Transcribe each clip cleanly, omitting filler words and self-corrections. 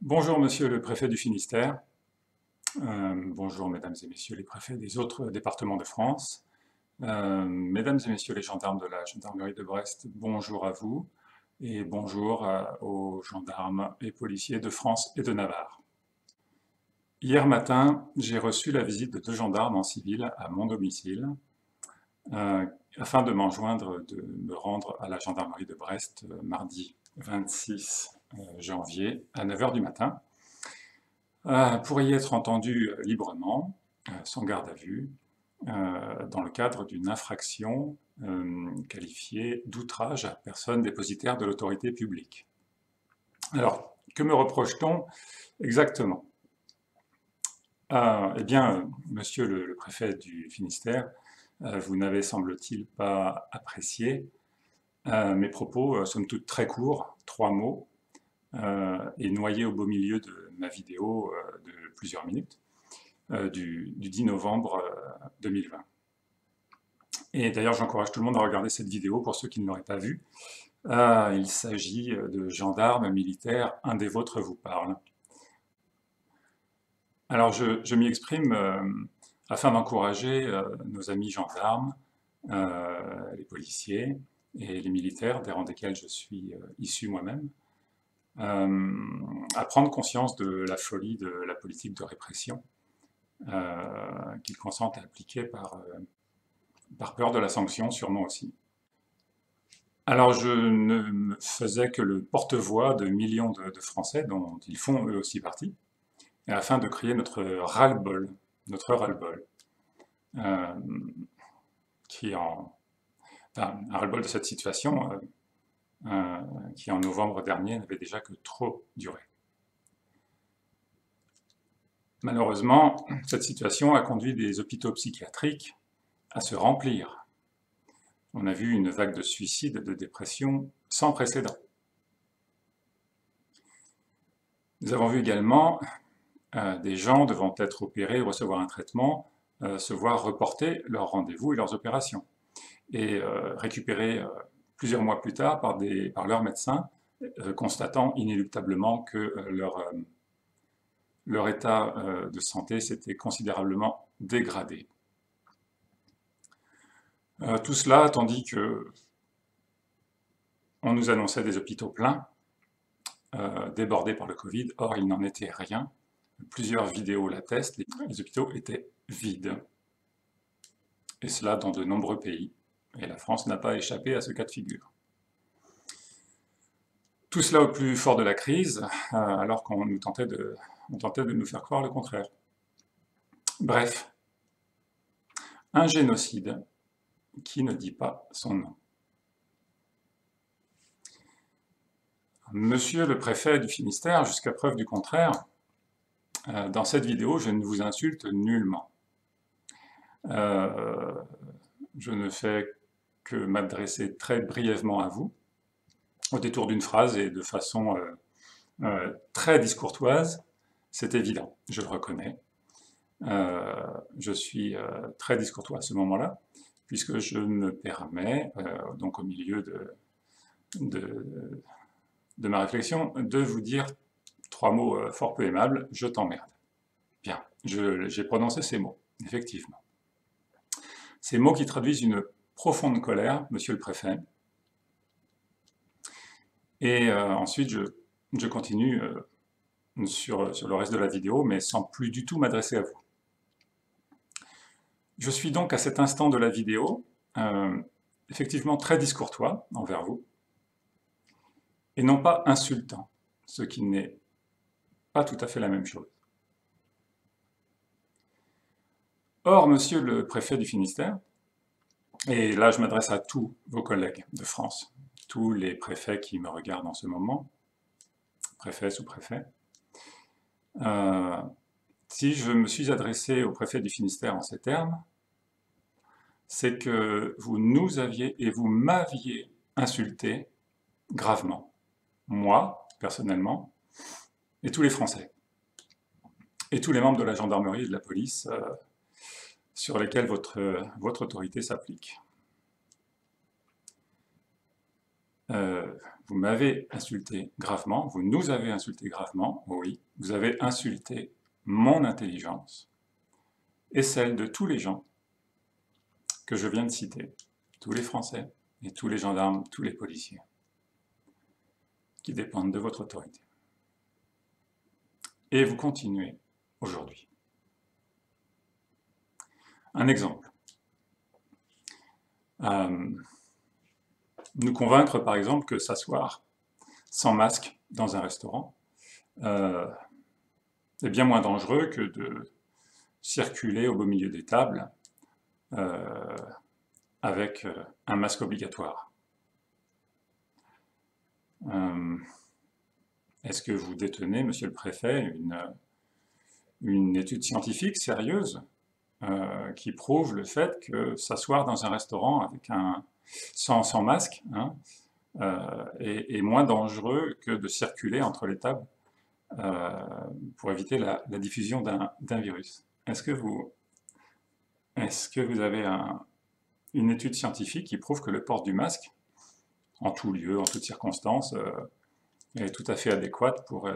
Bonjour Monsieur le préfet du Finistère, bonjour Mesdames et Messieurs les préfets des autres départements de France, Mesdames et Messieurs les gendarmes de la gendarmerie de Brest, bonjour à vous et bonjour aux gendarmes et policiers de France et de Navarre. Hier matin, j'ai reçu la visite de 2 gendarmes en civil à mon domicile afin de m'enjoindre de me rendre à la gendarmerie de Brest mardi 26 janvier à 9 h du matin. Pour y être entendu librement, sans garde à vue, dans le cadre d'une infraction qualifiée d'outrage à personne dépositaire de l'autorité publique. Alors, que me reproche-t-on exactement? Eh bien, monsieur le préfet du Finistère, vous n'avez, semble-t-il, pas apprécié mes propos, somme toute très courts, 3 mots, et noyés au beau milieu de ma vidéo de plusieurs minutes, du 10 novembre 2020. Et d'ailleurs, j'encourage tout le monde à regarder cette vidéo pour ceux qui ne l'auraient pas vue. Il s'agit de gendarmes militaires, un des vôtres vous parle. Alors, je m'y exprime afin d'encourager nos amis gendarmes, les policiers et les militaires, des rangs desquels je suis issu moi-même, à prendre conscience de la folie de la politique de répression qu'ils consentent à appliquer par peur de la sanction, sûrement aussi. Alors je ne me faisais que le porte-voix de millions de Français, dont ils font eux aussi partie, afin de crier notre ras-le-bol, euh, enfin, un ras-le-bol de cette situation qui en novembre dernier n'avait déjà que trop duré. Malheureusement, cette situation a conduit des hôpitaux psychiatriques à se remplir. On a vu une vague de suicides et de dépression sans précédent. Nous avons vu également des gens devant être opérés ou recevoir un traitement se voir reporter leurs rendez-vous et leurs opérations, et récupérés plusieurs mois plus tard par leurs médecins, constatant inéluctablement que leur état de santé s'était considérablement dégradé. Tout cela tandis que on nous annonçait des hôpitaux pleins, débordés par le Covid. Or, il n'en était rien. Plusieurs vidéos l'attestent, les hôpitaux étaient vides. Et cela dans de nombreux pays. Et la France n'a pas échappé à ce cas de figure. Tout cela au plus fort de la crise, alors qu'on tentait de nous faire croire le contraire. Bref, un génocide qui ne dit pas son nom. Monsieur le préfet du Finistère, jusqu'à preuve du contraire, dans cette vidéo, je ne vous insulte nullement. Je ne fais que m'adresser très brièvement à vous, au détour d'une phrase et de façon très discourtoise. C'est évident, je le reconnais. Je suis très discourtois à ce moment-là, puisque je me permets, donc au milieu de ma réflexion, de vous dire 3 mots fort peu aimables: je t'emmerde. Bien, j'ai prononcé ces mots, effectivement. Ces mots qui traduisent une profonde colère, monsieur le préfet. Et ensuite, je continue sur le reste de la vidéo, mais sans plus du tout m'adresser à vous. Je suis donc à cet instant de la vidéo effectivement très discourtois envers vous, et non pas insultant, ce qui n'est pas tout à fait la même chose. Or, monsieur le préfet du Finistère, et là je m'adresse à tous vos collègues de France, tous les préfets qui me regardent en ce moment, préfets, sous-préfets, si je me suis adressé au préfet du Finistère en ces termes, c'est que vous nous aviez et vous m'aviez insulté gravement, moi, personnellement, et tous les Français, et tous les membres de la gendarmerie et de la police sur lesquels votre autorité s'applique. vous m'avez insulté gravement, vous nous avez insulté gravement, oui, vous avez insulté mon intelligence et celle de tous les gens que je viens de citer, tous les Français et tous les gendarmes, tous les policiers, qui dépendent de votre autorité. Et vous continuez aujourd'hui. Un exemple. Nous convaincre, par exemple, que s'asseoir sans masque dans un restaurant est bien moins dangereux que de circuler au beau milieu des tables avec un masque obligatoire. Est-ce que vous détenez, monsieur le préfet, une étude scientifique sérieuse qui prouve le fait que s'asseoir dans un restaurant avec sans masque est moins dangereux que de circuler entre les tables pour éviter la diffusion d'un virus? Est-ce que vous avez une étude scientifique qui prouve que le port du masque, en tout lieu, en toutes circonstances, est tout à fait adéquate pour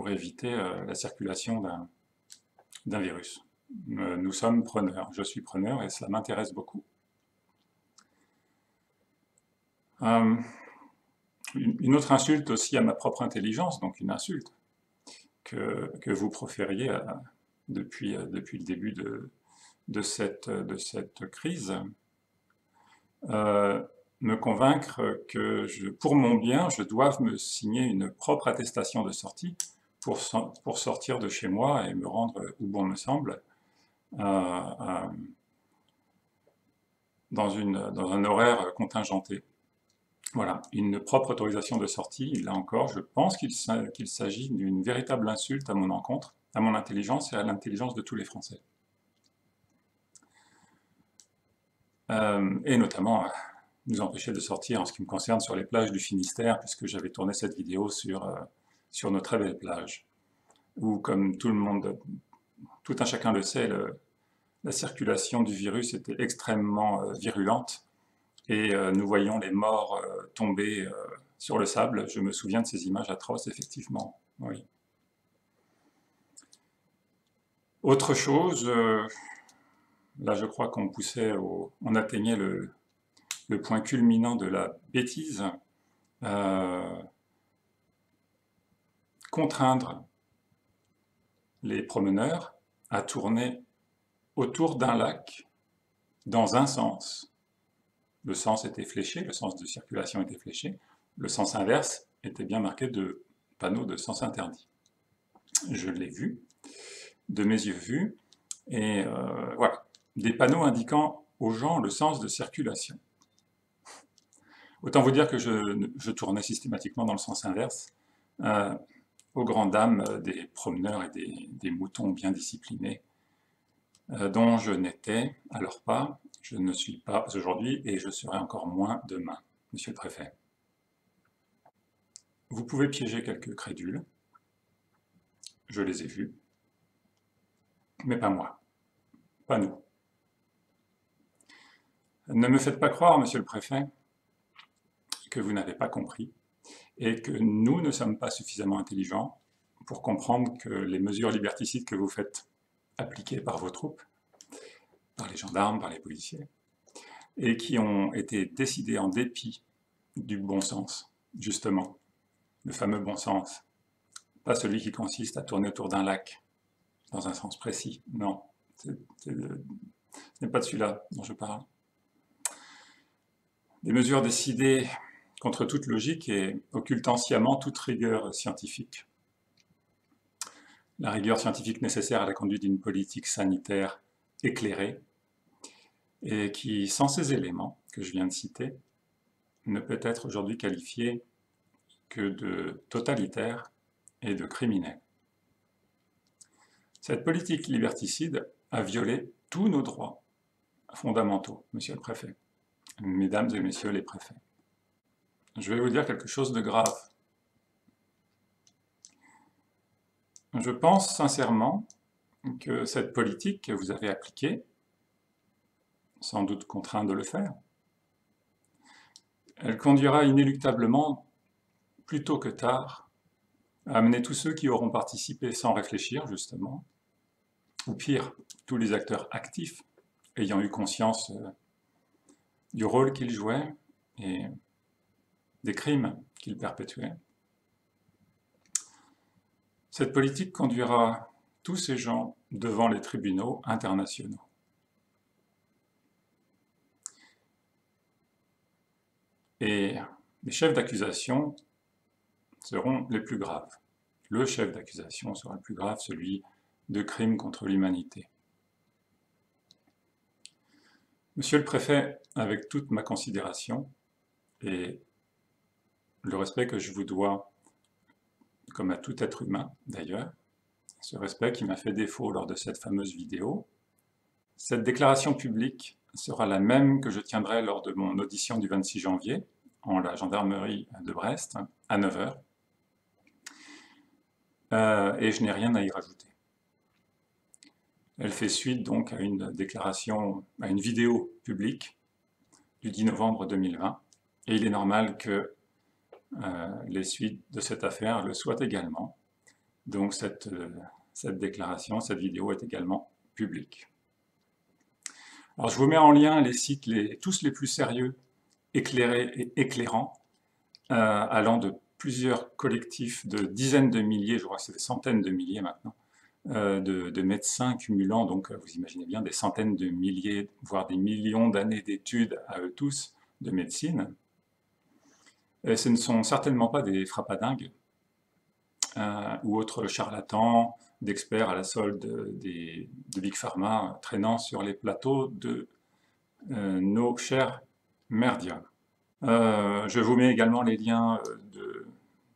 éviter la circulation d'un virus? Nous sommes preneurs, je suis preneur et cela m'intéresse beaucoup. Une autre insulte aussi à ma propre intelligence, donc une insulte que vous profériez depuis le début de cette crise, me convaincre que pour mon bien, je dois me signer une propre attestation de sortie pour sortir de chez moi et me rendre où bon me semble, dans un horaire contingenté. Voilà, une propre autorisation de sortie. Là encore, je pense qu'il s'agit d'une véritable insulte à mon encontre, à mon intelligence et à l'intelligence de tous les Français. Et notamment nous empêcher de sortir, en ce qui me concerne, sur les plages du Finistère, puisque j'avais tourné cette vidéo sur nos très belles plages, où, comme tout un chacun le sait, la circulation du virus était extrêmement virulente, et nous voyons les morts tomber sur le sable. Je me souviens de ces images atroces, effectivement, oui. Autre chose, là je crois qu'on on atteignait le point culminant de la bêtise, contraindre les promeneurs à tourner autour d'un lac dans un sens. Le sens était fléché, le sens de circulation était fléché, le sens inverse était bien marqué de panneaux de sens interdit. Je l'ai vu, de mes yeux vus, et voilà, des panneaux indiquant aux gens le sens de circulation. Autant vous dire que je tournais systématiquement dans le sens inverse, aux grandes dames des promeneurs et des moutons bien disciplinés, dont je n'étais alors pas, je ne suis pas aujourd'hui, et je serai encore moins demain, monsieur le préfet. Vous pouvez piéger quelques crédules, je les ai vus, mais pas moi, pas nous. Ne me faites pas croire, monsieur le préfet, que vous n'avez pas compris, et que nous ne sommes pas suffisamment intelligents pour comprendre que les mesures liberticides que vous faites appliquer par vos troupes, par les gendarmes, par les policiers, et qui ont été décidées en dépit du bon sens, justement, le fameux bon sens, pas celui qui consiste à tourner autour d'un lac, dans un sens précis, non, ce n'est pas de celui-là dont je parle. Des mesures décidées contre toute logique et occultant sciemment toute rigueur scientifique. La rigueur scientifique nécessaire à la conduite d'une politique sanitaire éclairée, et qui, sans ces éléments que je viens de citer, ne peut être aujourd'hui qualifiée que de totalitaire et de criminel. Cette politique liberticide a violé tous nos droits fondamentaux, monsieur le préfet, mesdames et messieurs les préfets. Je vais vous dire quelque chose de grave. Je pense sincèrement que cette politique que vous avez appliquée, sans doute contraint de le faire, Elle conduira inéluctablement, plus tôt que tard, à amener tous ceux qui auront participé sans réfléchir, justement, ou pire, tous les acteurs actifs ayant eu conscience du rôle qu'ils jouaient et des crimes qu'ils perpétuaient. Cette politique conduira tous ces gens devant les tribunaux internationaux. Et les chefs d'accusation seront les plus graves. Le chef d'accusation sera le plus grave, celui de crimes contre l'humanité. Monsieur le préfet, avec toute ma considération et le respect que je vous dois, comme à tout être humain d'ailleurs, ce respect qui m'a fait défaut lors de cette fameuse vidéo, cette déclaration publique sera la même que je tiendrai lors de mon audition du 26 janvier en la gendarmerie de Brest à 9 h. Et je n'ai rien à y rajouter. Elle fait suite donc à une déclaration, à une vidéo publique du 10 novembre 2020, et il est normal que les suites de cette affaire le soient également. Donc cette déclaration, cette vidéo est également publique. Alors je vous mets en lien les sites tous les plus sérieux, éclairés et éclairants, allant de plusieurs collectifs de dizaines de milliers, je crois que c'est des centaines de milliers maintenant, de médecins cumulant, donc vous imaginez bien, des centaines de milliers, voire des millions d'années d'études à eux tous de médecine. Et ce ne sont certainement pas des frappadingues ou autres charlatans, d'experts à la solde de Big Pharma traînant sur les plateaux de nos chers merdias. Je vous mets également les liens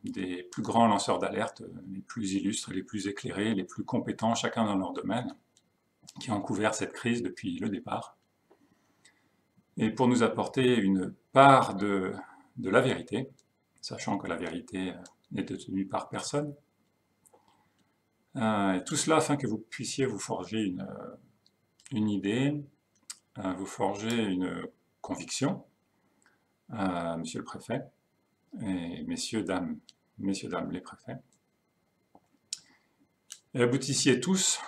des plus grands lanceurs d'alerte, les plus illustres, les plus éclairés, les plus compétents, chacun dans leur domaine, qui ont couvert cette crise depuis le départ. Et pour nous apporter une part de la vérité, sachant que la vérité n'est détenue par personne, et tout cela afin que vous puissiez vous forger une idée, vous forger une conviction, monsieur le préfet, et messieurs, dames les préfets, et aboutissiez tous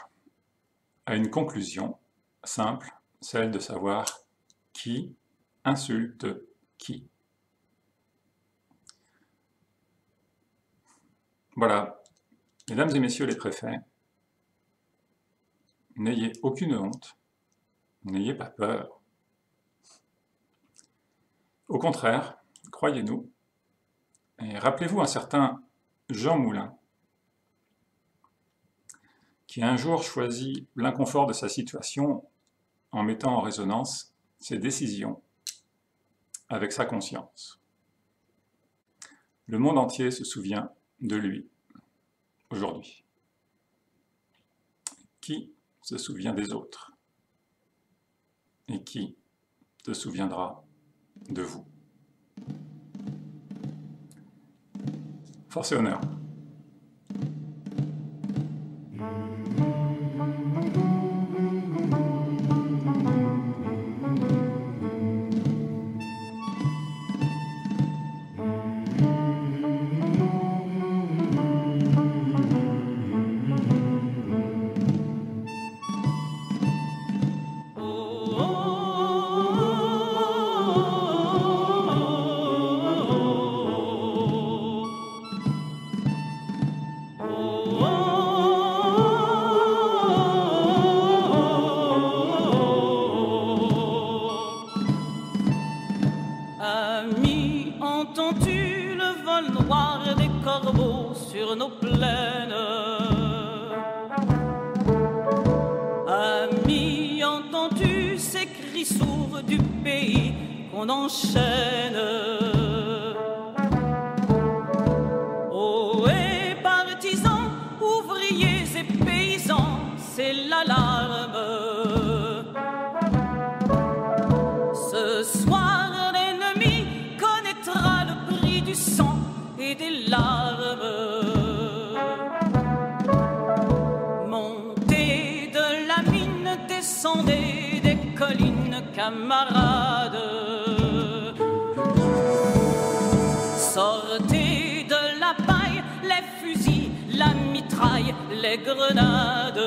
à une conclusion simple, celle de savoir qui insulte qui. Voilà, mesdames et messieurs les préfets, n'ayez aucune honte, n'ayez pas peur. Au contraire, croyez-nous, et rappelez-vous un certain Jean Moulin, qui un jour choisit l'inconfort de sa situation en mettant en résonance ses décisions avec sa conscience. Le monde entier se souvient de lui aujourd'hui. Qui se souvient des autres? Et qui se souviendra de vous? Force et honneur. Ami, entends-tu le vol noir des corbeaux sur nos plaines? Ami, entends-tu ces cris sourds du pays qu'on enchaîne? Ohé, partisans, ouvriers et paysans, c'est l'alarme. Ce soir, l'ennemi connaîtra le prix du sang et des larmes. Montez de la mine, descendez des collines, camarades. mitraille, les grenades.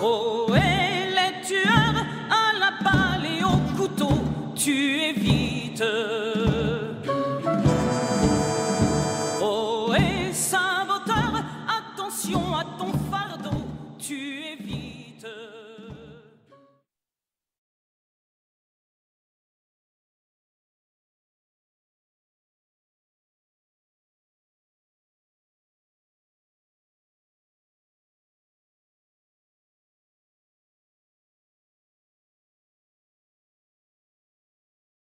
Oh, et les tueurs à la balle et au couteau, tu évites.